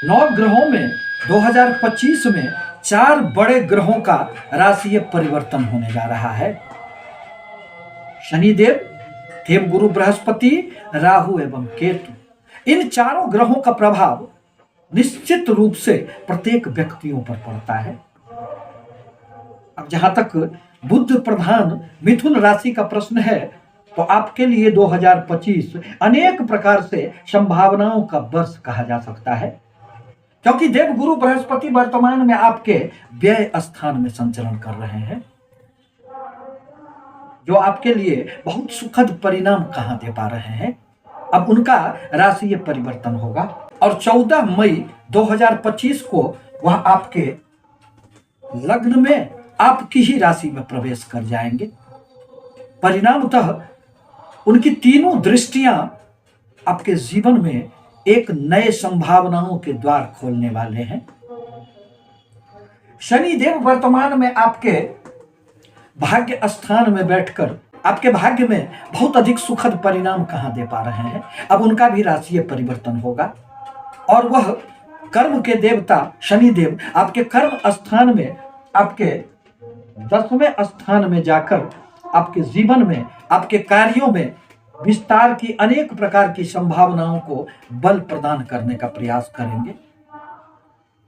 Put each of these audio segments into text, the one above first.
नौ ग्रहों में 2025 में 4 बड़े ग्रहों का राशिय परिवर्तन होने जा रहा है। शनिदेव, देवगुरु बृहस्पति, राहु एवं केतु, इन चारों ग्रहों का प्रभाव निश्चित रूप से प्रत्येक व्यक्तियों पर पड़ता है। अब जहां तक बुध प्रधान मिथुन राशि का प्रश्न है, तो आपके लिए 2025 अनेक प्रकार से संभावनाओं का वर्ष कहा जा सकता है, क्योंकि देवगुरु बृहस्पति वर्तमान में आपके व्यय स्थान में संचरण कर रहे हैं, जो आपके लिए बहुत सुखद परिणाम कहां दे पा रहे हैं। अब उनका राशिय परिवर्तन होगा और 14 मई 2025 को वह आपके लग्न में आपकी ही राशि में प्रवेश कर जाएंगे। परिणामतः उनकी तीनों दृष्टियां आपके जीवन में एक नए संभावनाओं के द्वार खोलने वाले हैं। शनिदेव वर्तमान में आपके भाग्य स्थान में बैठकर आपके भाग्य में बहुत अधिक सुखद परिणाम कहां दे पा रहे हैं। अब उनका भी राशिय परिवर्तन होगा और वह कर्म के देवता शनिदेव आपके कर्म स्थान में, आपके 10वें स्थान में जाकर आपके जीवन में, आपके कार्यों में विस्तार की अनेक प्रकार की संभावनाओं को बल प्रदान करने का प्रयास करेंगे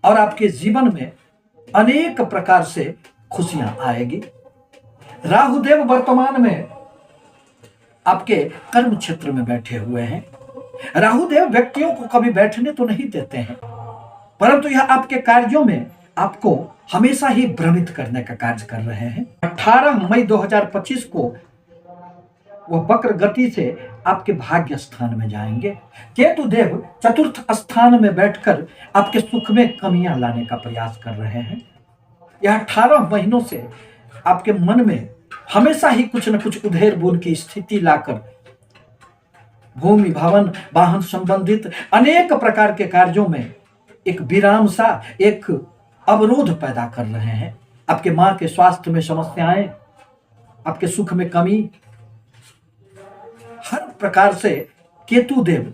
और आपके जीवन में अनेक प्रकार से खुशियां आएगी। राहुदेव वर्तमान में आपके कर्म क्षेत्र में बैठे हुए हैं। राहुदेव व्यक्तियों को कभी बैठने तो नहीं देते हैं, परंतु यह आपके कार्यों में आपको हमेशा ही भ्रमित करने का कार्य कर रहे हैं। 18 मई 2025 को वह वक्र गति से आपके भाग्य स्थान में जाएंगे। केतु देव चतुर्थ स्थान में बैठकर आपके सुख में कमियां लाने का प्रयास कर रहे हैं। यह 18 महीनों से आपके मन में हमेशा ही कुछ न कुछ उधेर बुन की स्थिति लाकर भूमि, भवन, वाहन संबंधित अनेक प्रकार के कार्यों में एक विराम सा, एक अवरोध पैदा कर रहे हैं। आपके मां के स्वास्थ्य में समस्याएं, आपके सुख में कमी, हर प्रकार से केतु देव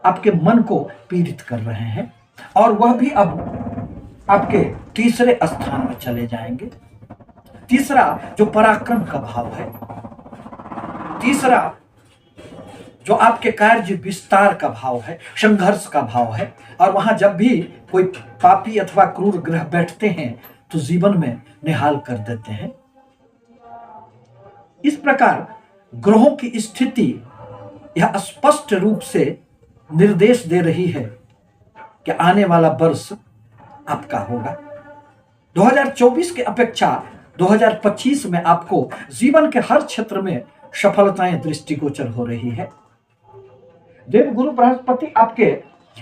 आपके मन को पीड़ित कर रहे हैं और वह भी अब आपके तीसरे स्थान में चले जाएंगे। तीसरा जो पराक्रम का भाव है, तीसरा जो आपके कार्य विस्तार का भाव है, संघर्ष का भाव है, और वहां जब भी कोई पापी अथवा क्रूर ग्रह बैठते हैं तो जीवन में निहाल कर देते हैं। इस प्रकार ग्रहों की स्थिति यह स्पष्ट रूप से निर्देश दे रही है कि आने वाला वर्ष आपका होगा। 2024 के अपेक्षा 2025 में आपको जीवन के हर क्षेत्र में सफलताएं दृष्टिगोचर हो रही है। देवगुरु बृहस्पति आपके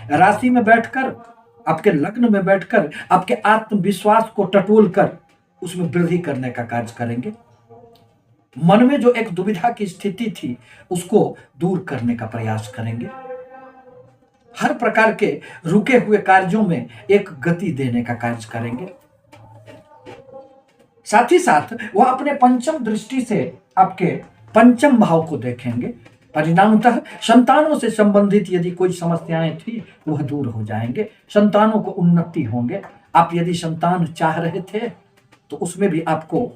राशि में बैठकर, आपके लग्न में बैठकर आपके आत्मविश्वास को टटोलकर उसमें वृद्धि करने का कार्य करेंगे। मन में जो एक दुविधा की स्थिति थी उसको दूर करने का प्रयास करेंगे। हर प्रकार के रुके हुए कार्यों में एक गति देने का कार्य करेंगे। साथ ही साथ वह अपने पंचम दृष्टि से आपके पंचम भाव को देखेंगे। परिणामतः संतानों से संबंधित यदि कोई समस्याएं थी तो वह दूर हो जाएंगे, संतानों को उन्नति होंगे। आप यदि संतान चाह रहे थे तो उसमें भी आपको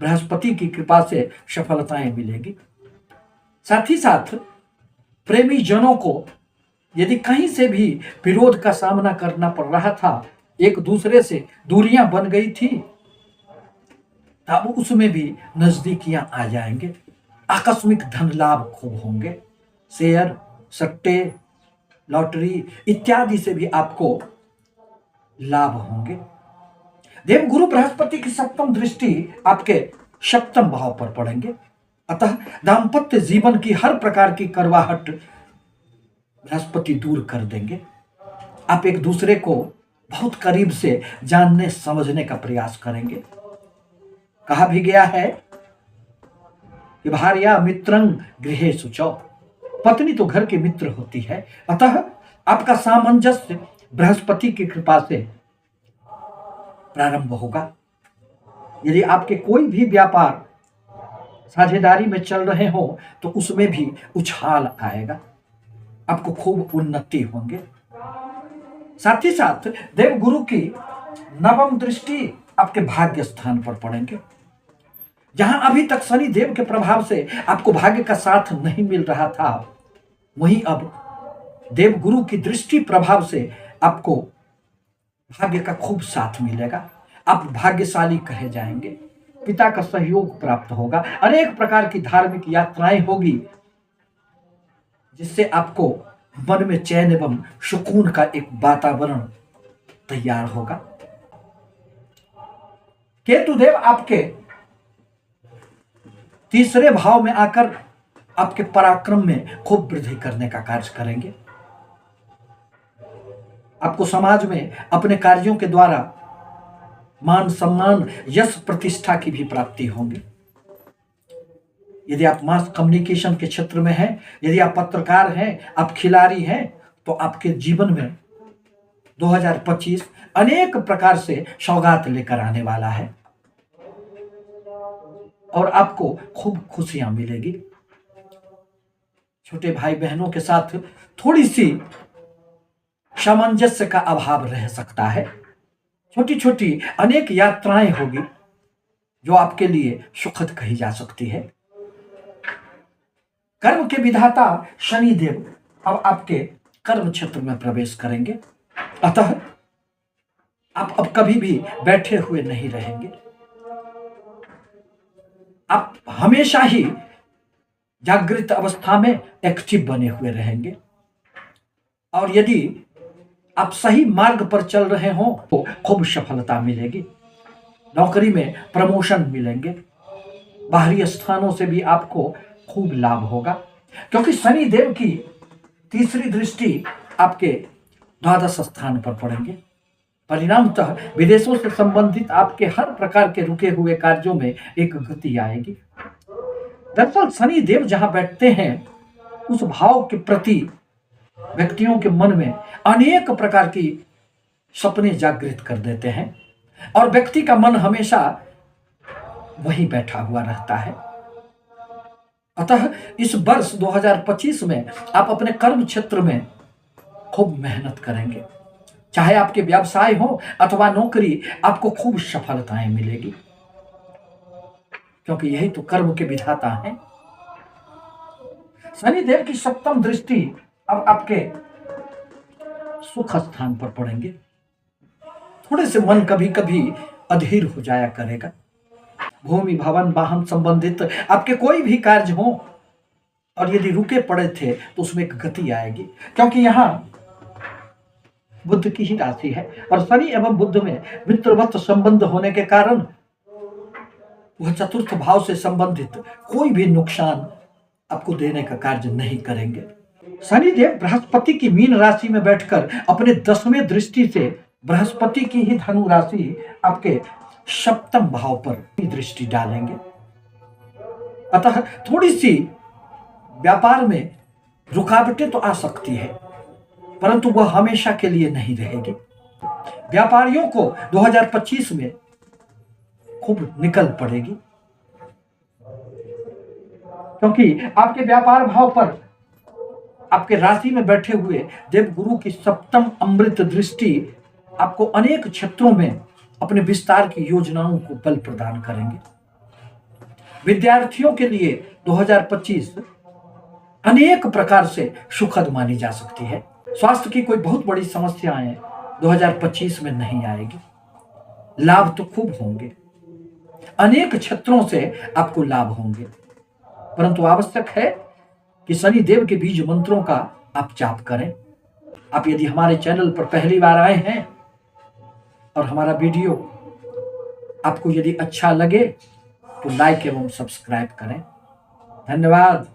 बृहस्पति की कृपा से सफलताएं मिलेगी। साथ ही साथ प्रेमी जनों को यदि कहीं से भी विरोध का सामना करना पड़ रहा था, एक दूसरे से दूरियां बन गई थी, तब उसमें भी नजदीकियां आ जाएंगे। आकस्मिक धन लाभ खूब होंगे। शेयर, सट्टे, लॉटरी इत्यादि से भी आपको लाभ होंगे। देवगुरु बृहस्पति की सप्तम दृष्टि आपके सप्तम भाव पर पड़ेंगे, अतः दाम्पत्य जीवन की हर प्रकार की करवाहट बृहस्पति दूर कर देंगे। आप एक दूसरे को बहुत करीब से जानने समझने का प्रयास करेंगे। कहा भी गया है कि भार्या मित्रं गृहे शुचौ, पत्नी तो घर के मित्र होती है। अतः आपका सामंजस्य बृहस्पति की कृपा से प्रारंभ होगा। यदि आपके कोई भी व्यापार साझेदारी में चल रहे हो तो उसमें भी उछाल आएगा, आपको खूब उन्नति होंगे। साथ ही साथ देव गुरु की नवम दृष्टि आपके भाग्य स्थान पर पड़ेंगे। जहां अभी तक शनि देव के प्रभाव से आपको भाग्य का साथ नहीं मिल रहा था, वहीं अब देव गुरु की दृष्टि प्रभाव से आपको भाग्य का खूब साथ मिलेगा। आप भाग्यशाली कहे जाएंगे, पिता का सहयोग प्राप्त होगा, अनेक प्रकार की धार्मिक यात्राएं होगी, जिससे आपको मन में चैन एवं सुकून का एक वातावरण तैयार होगा। केतुदेव आपके तीसरे भाव में आकर आपके पराक्रम में खूब वृद्धि करने का कार्य करेंगे। आपको समाज में अपने कार्यों के द्वारा मान सम्मान यश प्रतिष्ठा की भी प्राप्ति होगी। यदि आप मास कम्युनिकेशन के क्षेत्र में हैं, यदि आप पत्रकार हैं, आप खिलाड़ी हैं, तो आपके जीवन में 2025 अनेक प्रकार से सौगात लेकर आने वाला है और आपको खूब खुशियां मिलेगी। छोटे भाई बहनों के साथ थोड़ी सी सामंजस्य का अभाव रह सकता है। छोटी छोटी अनेक यात्राएं होगी जो आपके लिए सुखद कही जा सकती है। कर्म के विधाता शनि देव अब आपके कर्म क्षेत्र में प्रवेश करेंगे, अतः आप अब कभी भी बैठे हुए नहीं रहेंगे। आप हमेशा ही जागृत अवस्था में एक्टिव बने हुए रहेंगे और यदि आप सही मार्ग पर चल रहे हो तो खूब सफलता मिलेगी। नौकरी में प्रमोशन मिलेंगे, बाहरी स्थानों से भी आपको खूब लाभ होगा, क्योंकि शनि देव की तीसरी दृष्टि आपके द्वादश स्थान पर पड़ेंगे। परिणामतः विदेशों से संबंधित आपके हर प्रकार के रुके हुए कार्यों में एक गति आएगी। दरअसल शनि देव जहां बैठते हैं, उस भाव के प्रति व्यक्तियों के मन में अनेक प्रकार की सपने जागृत कर देते हैं और व्यक्ति का मन हमेशा वहीं बैठा हुआ रहता है। अतः इस वर्ष 2025 में आप अपने कर्म क्षेत्र में खूब मेहनत करेंगे, चाहे आपके व्यवसाय हो अथवा नौकरी, आपको खूब सफलताएं मिलेगी, क्योंकि यही तो कर्म के विधाता हैं। शनि देव की सप्तम दृष्टि अब आपके सुख स्थान पर पड़ेंगे। थोड़े से मन कभी कभी अधीर हो जाया करेगा। भूमि भवन वाहन संबंधित आपके कोई भी कार्य हो और यदि रुके पड़े थे तो उसमें एक गति आएगी, क्योंकि यहां बुध की ही राशि है और शनि एवं बुध में मित्रवत संबंध होने के कारण वह चतुर्थ भाव से संबंधित कोई भी नुकसान आपको देने का कार्य नहीं करेंगे। शनिदेव बृहस्पति की मीन राशि में बैठकर अपने 10वें दृष्टि से बृहस्पति की ही धनु राशि आपके सप्तम भाव पर दृष्टि डालेंगे। अतः थोड़ी सी व्यापार में रुकावटें तो आ सकती है, परंतु वह हमेशा के लिए नहीं रहेगी। व्यापारियों को 2025 में खूब निकल पड़ेगी, क्योंकि आपके व्यापार भाव पर आपके राशि में बैठे हुए देवगुरु की सप्तम अमृत दृष्टि आपको अनेक क्षेत्रों में अपने विस्तार की योजनाओं को बल प्रदान करेंगे। विद्यार्थियों के लिए 2025 अनेक प्रकार से सुखद मानी जा सकती है। स्वास्थ्य की कोई बहुत बड़ी समस्याएं 2025 में नहीं आएगी। लाभ तो खूब होंगे, अनेक क्षेत्रों से आपको लाभ होंगे, परंतु आवश्यक है कि शनि देव के बीज मंत्रों का आप जाप करें। आप यदि हमारे चैनल पर पहली बार आए हैं और हमारा वीडियो आपको यदि अच्छा लगे तो लाइक एवं सब्सक्राइब करें। धन्यवाद।